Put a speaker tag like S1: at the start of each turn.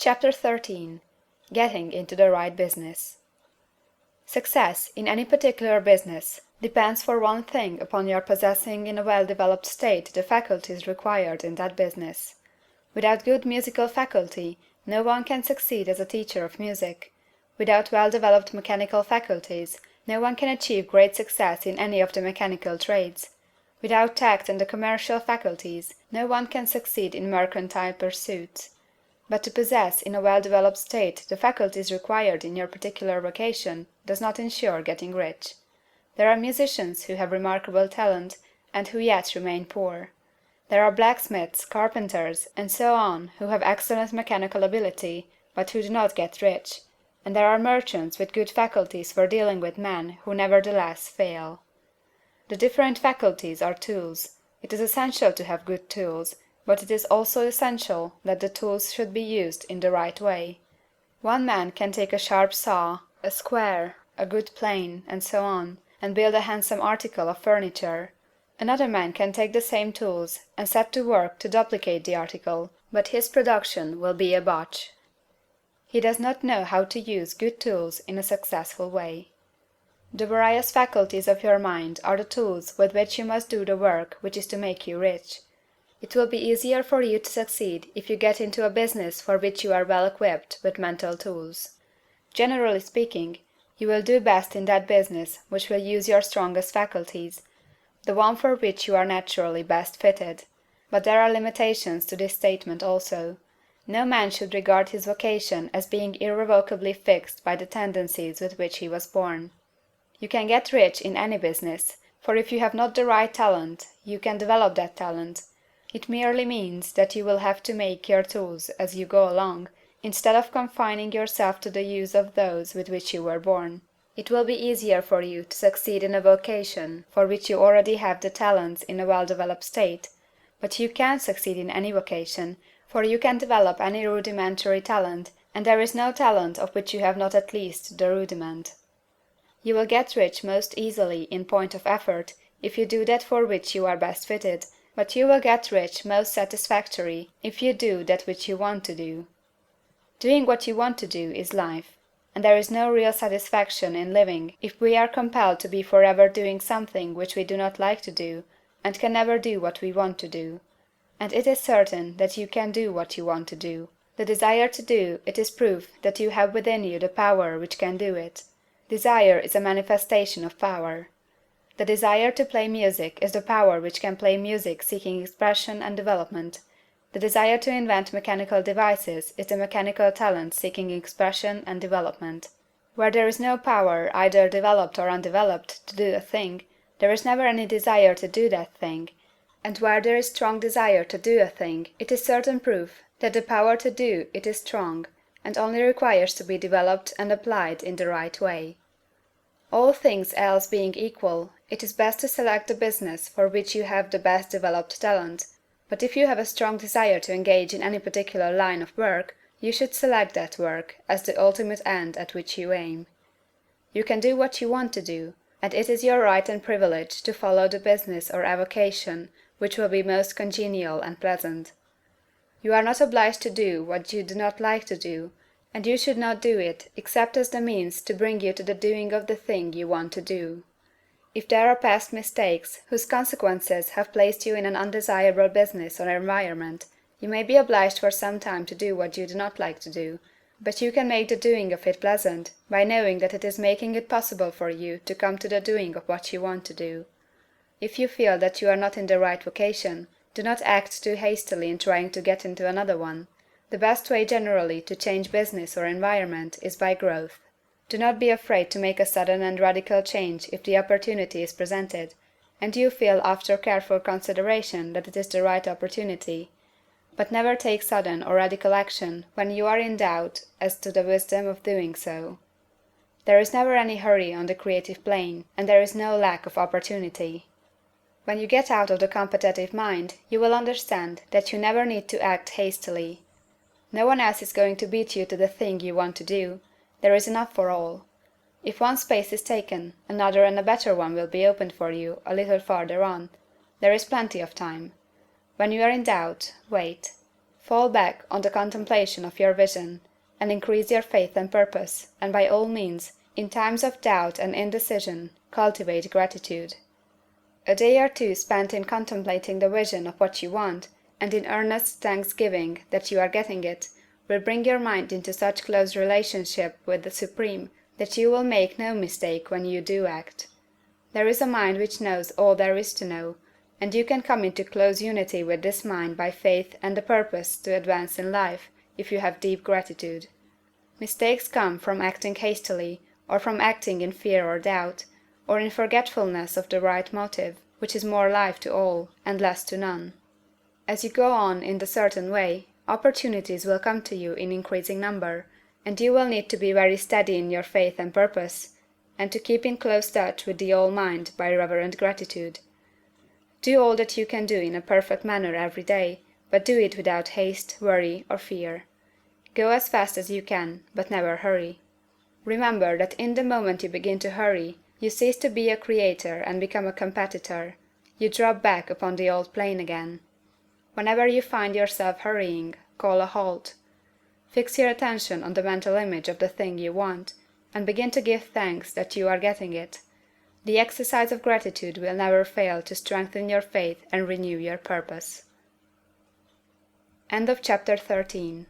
S1: Chapter 13. Getting into the Right Business. Success in any particular business depends for one thing upon your possessing in a well-developed state the faculties required in that business. Without good musical faculty, no one can succeed as a teacher of music. Without well-developed mechanical faculties, no one can achieve great success in any of the mechanical trades. Without tact and the commercial faculties, no one can succeed in mercantile pursuits. But to possess in a well-developed state the faculties required in your particular vocation does not insure getting rich. There are musicians who have remarkable talent, and who yet remain poor. There are blacksmiths, carpenters, and so on who have excellent mechanical ability, but who do not get rich, and there are merchants with good faculties for dealing with men who nevertheless fail. The different faculties are tools. It is essential to have good tools, but it is also essential that the tools should be used in the right way. One man can take a sharp saw, a square, a good plane, and so on, and build a handsome article of furniture. Another man can take the same tools and set to work to duplicate the article, but his production will be a botch. He does not know how to use good tools in a successful way. The various faculties of your mind are the tools with which you must do the work which is to make you rich. It will be easier for you to succeed if you get into a business for which you are well equipped with mental tools. Generally speaking, you will do best in that business which will use your strongest faculties, the one for which you are naturally best fitted. But there are limitations to this statement also. No man should regard his vocation as being irrevocably fixed by the tendencies with which he was born. You can get rich in any business, for if you have not the right talent, you can develop that talent. It merely means that you will have to make your tools as you go along, instead of confining yourself to the use of those with which you were born. It will be easier for you to succeed in a vocation for which you already have the talents in a well-developed state, but you can succeed in any vocation, for you can develop any rudimentary talent, and there is no talent of which you have not at least the rudiment. You will get rich most easily in point of effort if you do that for which you are best fitted, but you will get rich most satisfactory if you do that which you want to do. Doing what you want to do is life, and there is no real satisfaction in living if we are compelled to be forever doing something which we do not like to do, and can never do what we want to do. And it is certain that you can do what you want to do. The desire to do it is proof that you have within you the power which can do it. Desire is a manifestation of power. The desire to play music is the power which can play music seeking expression and development. The desire to invent mechanical devices is the mechanical talent seeking expression and development. Where there is no power, either developed or undeveloped, to do a thing, there is never any desire to do that thing, and where there is strong desire to do a thing, it is certain proof that the power to do it is strong, and only requires to be developed and applied in the right way. All things else being equal, it is best to select the business for which you have the best developed talent, but if you have a strong desire to engage in any particular line of work, you should select that work as the ultimate end at which you aim. You can do what you want to do, and it is your right and privilege to follow the business or avocation which will be most congenial and pleasant. You are not obliged to do what you do not like to do, and you should not do it except as the means to bring you to the doing of the thing you want to do. If there are past mistakes whose consequences have placed you in an undesirable business or environment, you may be obliged for some time to do what you do not like to do, but you can make the doing of it pleasant by knowing that it is making it possible for you to come to the doing of what you want to do. If you feel that you are not in the right vocation, do not act too hastily in trying to get into another one. The best way generally to change business or environment is by growth. Do not be afraid to make a sudden and radical change if the opportunity is presented, and you feel after careful consideration that it is the right opportunity. But never take sudden or radical action when you are in doubt as to the wisdom of doing so. There is never any hurry on the creative plane, and there is no lack of opportunity. When you get out of the competitive mind, you will understand that you never need to act hastily. No one else is going to beat you to the thing you want to do. There is enough for all. If one space is taken, another and a better one will be opened for you a little farther on. There is plenty of time. When you are in doubt, wait. Fall back on the contemplation of your vision, and increase your faith and purpose, and by all means, in times of doubt and indecision, cultivate gratitude. A day or two spent in contemplating the vision of what you want, and in earnest thanksgiving that you are getting it, will bring your mind into such close relationship with the Supreme that you will make no mistake when you do act. There is a mind which knows all there is to know, and you can come into close unity with this mind by faith and the purpose to advance in life, if you have deep gratitude. Mistakes come from acting hastily, or from acting in fear or doubt, or in forgetfulness of the right motive, which is more life to all, and less to none. As you go on in the certain way, opportunities will come to you in increasing number, and you will need to be very steady in your faith and purpose, and to keep in close touch with the All-Mind by reverent gratitude. Do all that you can do in a perfect manner every day, but do it without haste, worry, or fear. Go as fast as you can, but never hurry. Remember that in the moment you begin to hurry, you cease to be a creator and become a competitor. You drop back upon the old plane again. Whenever you find yourself hurrying, call a halt. Fix your attention on the mental image of the thing you want, and begin to give thanks that you are getting it. The exercise of gratitude will never fail to strengthen your faith and renew your purpose. End of chapter 13.